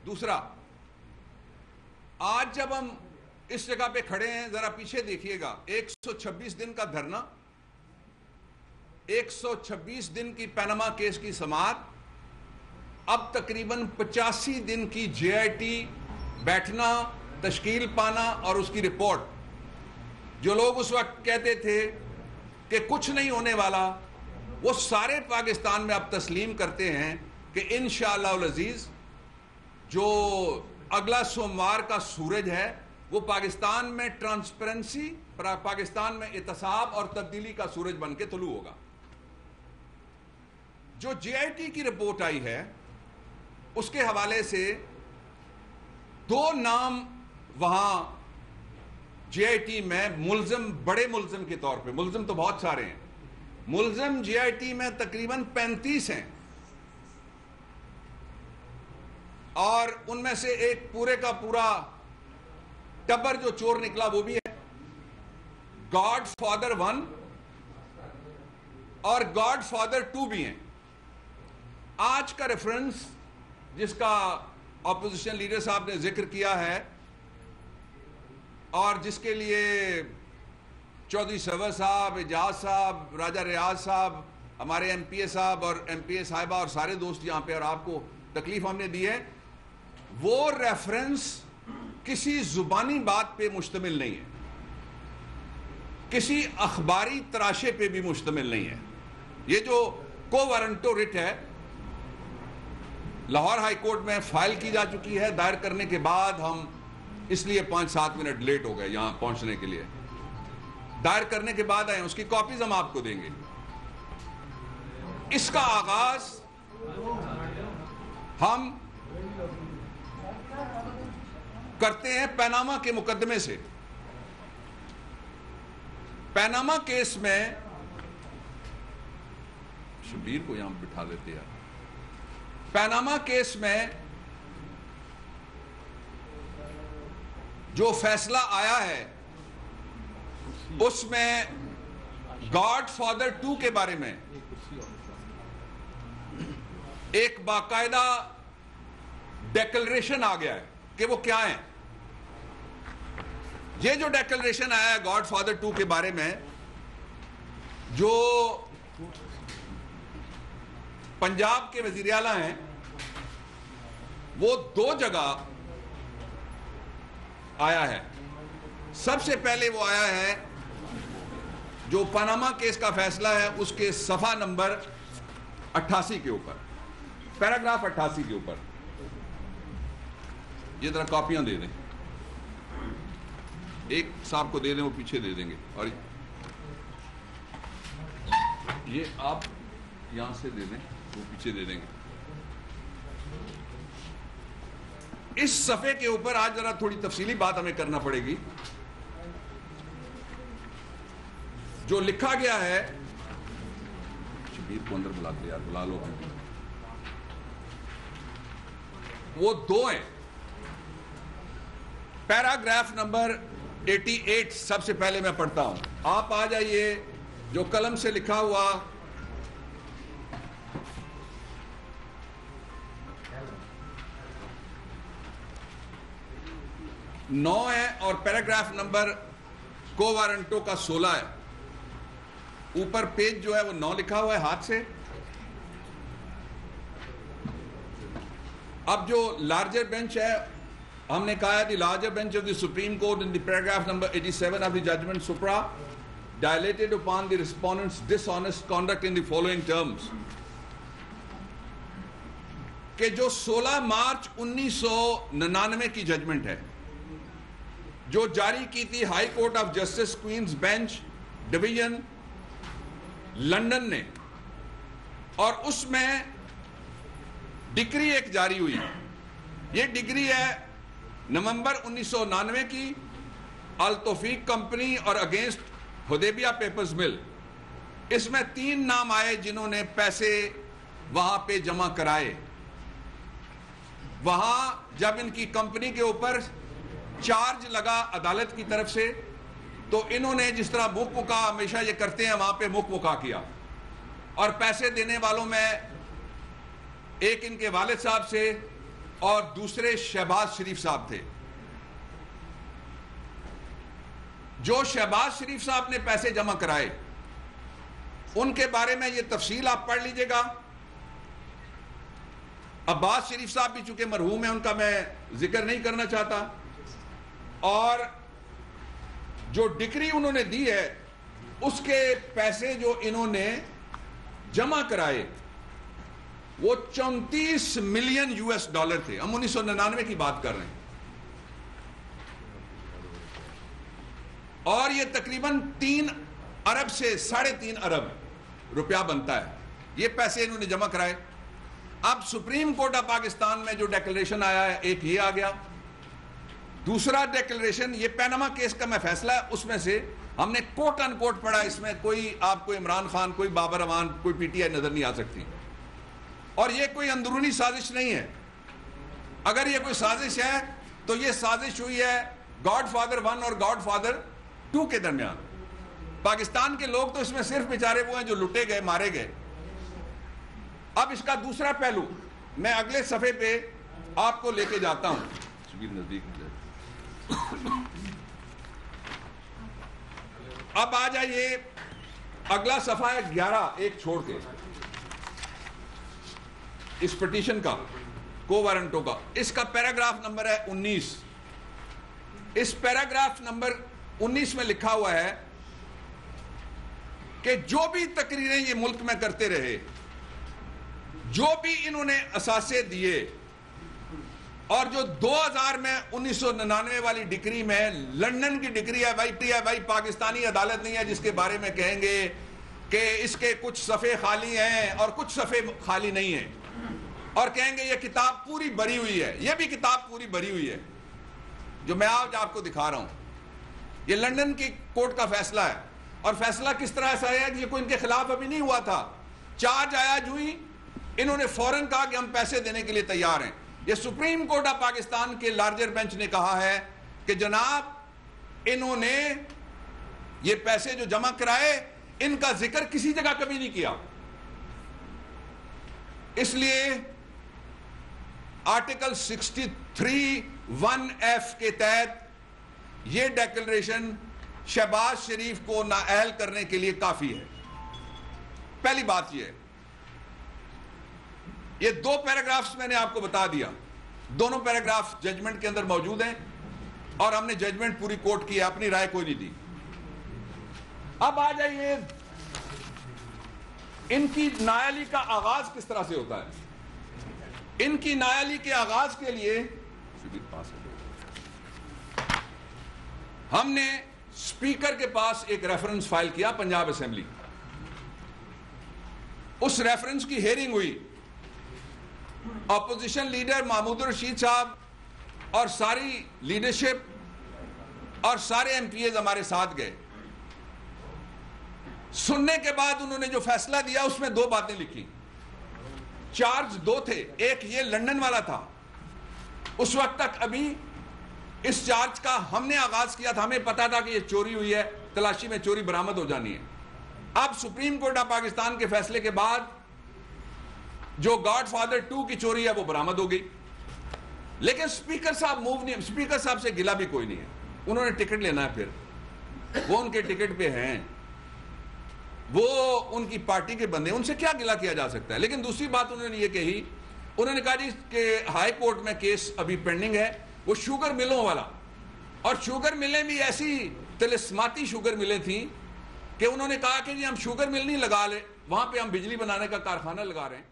دوسرا، آج جب ہم اس جگہ پہ کھڑے ہیں ذرا پیچھے دیکھیے گا، 126 دن کا دھرنا، 126 دن کی پیناما کیس کی سماعت، اب تقریباً 85 دن کی جے آئی ٹی بیٹھنا، تشکیل پانا اور اس کی رپورٹ. جو لوگ اس وقت کہتے تھے کہ کچھ نہیں ہونے والا، وہ سارے پاکستان میں اب تسلیم کرتے ہیں کہ انشاءاللہ العزیز جو اگلا سوموار کا سورج ہے وہ پاکستان میں ٹرانسپیرنسی، پاکستان میں احتساب اور تبدیلی کا سورج بن کے طلوع ہوگا. جو جے آئی ٹی کی رپورٹ آئی ہے اس کے حوالے سے 2 نام وہاں جے آئی ٹی میں ملزم، بڑے ملزم کے طور پہ، ملزم تو بہت سارے ہیں، ملزم جے آئی ٹی میں تقریباً 35 ہیں، اور ان میں سے ایک پورے کا پورا ٹبر جو چور نکلا وہ بھی ہے، گاڈ فادر 1 اور گاڈ فادر 2 بھی ہیں. آج کا ریفرنس جس کا اپوزیشن لیڈر صاحب نے ذکر کیا ہے اور جس کے لیے چودھری سرور صاحب، اعجاز صاحب، راجہ ریاض صاحب، ہمارے ایم پی اے صاحب اور ایم پی اے صاحبہ اور سارے دوست یہاں پہ اور آپ کو تکلیف ہم نے دی ہے، وہ ریفرنس کسی زبانی بات پہ مشتمل نہیں ہے، کسی اخباری تراشے پہ بھی مشتمل نہیں ہے. یہ جو کو وارنٹو رٹ ہے لاہور ہائی کورٹ میں فائل کی جا چکی ہے، دائر کرنے کے بعد ہم اس لیے 5-7 منٹ لیٹ ہو گئے یہاں پہنچنے کے لیے، دائر کرنے کے بعد آئے، اس کی کاپیز ہم آپ کو دیں گے. اس کا آغاز ہم کرتے ہیں پیناما کے مقدمے سے. پیناما کیس میں شبیر کو یہاں بٹھا لیتے ہیں. پیناما کیس میں جو فیصلہ آیا ہے اس میں گاڈ فادر 2 کے بارے میں ایک باقاعدہ ڈیکلریشن آ گیا ہے کہ وہ کیا ہیں. یہ جو ڈیکلریشن آیا ہے گاڈ فادر 2 کے بارے میں، جو پنجاب کے وزیر اعلیٰ ہیں، وہ 2 جگہ آیا ہے. سب سے پہلے وہ آیا ہے جو پاناما کیس کا فیصلہ ہے اس کے صفحہ نمبر 88 کے اوپر، پیراگراف 88 کے اوپر. یہ ذرا کاپیاں دے دیں، ایک صاحب کو دے دیں، وہ پیچھے دے دیں گے، اور یہ آپ یہاں سے دے دیں، وہ پیچھے دے دیں گے. اس صفحے کے اوپر آج ذرا تھوڑی تفصیلی بات ہمیں کرنا پڑے گی. جو لکھا گیا ہے، شبیر کو اندر بلاتے یار، بلا لو، وہ 2 ہیں. پیراگراف نمبر 88 سب سے پہلے میں پڑھتا ہوں، آپ آ جائیے. جو قلم سے لکھا ہوا نو ہے اور پیراگراف نمبر کو وارنٹو کا 16 ہے. اوپر پیج جو ہے وہ 9 لکھا ہوا ہے ہاتھ سے. اب جو لارجر بینچ ہے، ہم نے کہا ہے the larger bench of the Supreme Court in the paragraph number 87 of the judgment supra dilated upon the respondent's dishonest conduct in the following terms. کہ جو 16 مارچ 1999 کی ججمنٹ ہے جو جاری کی تھی high court of justice Queens bench division London نے، اور اس میں ڈگری ایک جاری ہوئی. یہ ڈگری ہے نومبر 1999 کی، التوفیق کمپنی اور اگینسٹ حدیبیہ پیپرز مل. اس میں 3 نام آئے جنہوں نے پیسے وہاں پہ جمع کرائے. وہاں جب ان کی کمپنی کے اوپر چارج لگا عدالت کی طرف سے تو انہوں نے جس طرح مک مکا ہمیشہ یہ کرتے ہیں وہاں پہ مک مکا کیا، اور پیسے دینے والوں میں ایک ان کے والد صاحب سے اور دوسرے شہباز شریف صاحب تھے. جو شہباز شریف صاحب نے پیسے جمع کرائے ان کے بارے میں یہ تفصیل آپ پڑھ لیجئے گا. عباس شریف صاحب بھی چونکہ مرحوم ہیں ان کا میں ذکر نہیں کرنا چاہتا. اور جو ڈگری انہوں نے دی ہے اس کے پیسے جو انہوں نے جمع کرائے وہ 34 ملین $، تھے. ہم 1999 کی بات کر رہے ہیں. اور یہ تقریباً 3 ارب سے 3.5 ارب روپیہ بنتا ہے. یہ پیسے انہوں نے جمع کرائے. اب سپریم کورٹ آف پاکستان میں جو ڈیکلریشن آیا ہے ایک یہ آ گیا. دوسرا ڈیکلریشن یہ پیناما کیس کا میں فیصلہ ہے اس میں سے ہم نے کوٹ ان کوٹ پڑھا. اس میں کوئی آپ کو عمران خان کوئی بابر امان کوئی پی ٹی آئی نظر نہیں آ سکتی. اور یہ کوئی اندرونی سازش نہیں ہے. اگر یہ کوئی سازش ہے تو یہ سازش ہوئی ہے گاڈ فادر 1 اور گاڈ فادر 2 کے درمیان. پاکستان کے لوگ تو اس میں صرف بیچارے وہ ہیں جو لٹے گئے مارے گئے. اب اس کا دوسرا پہلو میں اگلے صفحے پہ آپ کو لے کے جاتا ہوں. اب آ جائیے اگلا صفحہ ہے 11 ایک چھوڑ کے اس پٹیشن کا کو وارنٹوں کا. اس کا پیراگراف نمبر ہے 19. اس پیراگراف نمبر 19 میں لکھا ہوا ہے کہ جو بھی تقریریں یہ ملک میں کرتے رہے جو بھی انہوں نے اثاثے دیے اور جو 2000 میں 1999 والی ڈگری میں لندن کی ڈگری ہے بھائی پاکستانی عدالت نہیں ہے جس کے بارے میں کہیں گے کہ اس کے کچھ صفحے خالی ہیں اور کچھ صفحے خالی نہیں ہیں اور کہیں گے یہ کتاب پوری بھری ہوئی ہے. یہ بھی کتاب پوری بھری ہوئی ہے جو میں آج آپ کو دکھا رہا ہوں. یہ لندن کی کورٹ کا فیصلہ ہے. اور فیصلہ کس طرح ایسا ہے کہ یہ کوئی ان کے خلاف ابھی نہیں ہوا تھا. چارج آیا جو ہی انہوں نے فوراً کہا کہ ہم پیسے دینے کے لیے تیار ہیں. یہ سپریم کورٹ آف پاکستان کے لارجر بینچ نے کہا ہے کہ جناب انہوں نے یہ پیسے جو جمع کرائے ان کا ذکر کسی جگہ کبھی نہیں کیا. اس لیے آرٹیکل 63(1)(f) کے تحت یہ ڈیکلریشن شہباز شریف کو نااہل کرنے کے لیے کافی ہے. پہلی بات یہ ہے یہ 2 پیراگرافز میں نے آپ کو بتا دیا. دونوں پیراگراف ججمنٹ کے اندر موجود ہیں اور ہم نے ججمنٹ پوری کوٹ کی ہے. اپنی رائے کوئی نہیں دی. اب آ جائیے ان کی نااہلی کا آغاز کس طرح سے ہوتا ہے. ان کی نااہلی کے آغاز کے لیے ہم نے اسپیکر کے پاس ایک ریفرنس فائل کیا پنجاب اسمبلی. اس ریفرنس کی ہیئرنگ ہوئی. اپوزیشن لیڈر محمود الرشید صاحب اور ساری لیڈرشپ اور سارے ایم پی ایز ہمارے ساتھ گئے. سننے کے بعد انہوں نے جو فیصلہ دیا اس میں 2 باتیں لکھی. چارج 2 تھے. ایک یہ لندن والا تھا. اس وقت تک ابھی اس چارج کا ہم نے آغاز کیا تھا. ہمیں پتا تھا کہ یہ چوری ہوئی ہے تلاشی میں چوری برآمد ہو جانی ہے. اب سپریم کورٹ آف پاکستان کے فیصلے کے بعد جو گاڈ فادر 2 کی چوری ہے وہ برآمد ہو گئی. لیکن اسپیکر صاحب موو نہیں. اسپیکر صاحب سے گلا بھی کوئی نہیں ہے. انہوں نے ٹکٹ لینا ہے. پھر وہ ان کے ٹکٹ پہ ہیں. وہ ان کی پارٹی کے بندے. ان سے کیا گلا کیا جا سکتا ہے. لیکن دوسری بات انہوں نے یہ کہی. انہوں نے کہا جی کہ ہائی کورٹ میں کیس ابھی پینڈنگ ہے وہ شوگر ملوں والا. اور شوگر ملیں بھی ایسی تلسماتی شوگر ملیں تھیں کہ انہوں نے کہا کہ جی ہم شوگر مل نہیں لگا لے وہاں پہ ہم بجلی بنانے کا کارخانہ لگا رہے ہیں.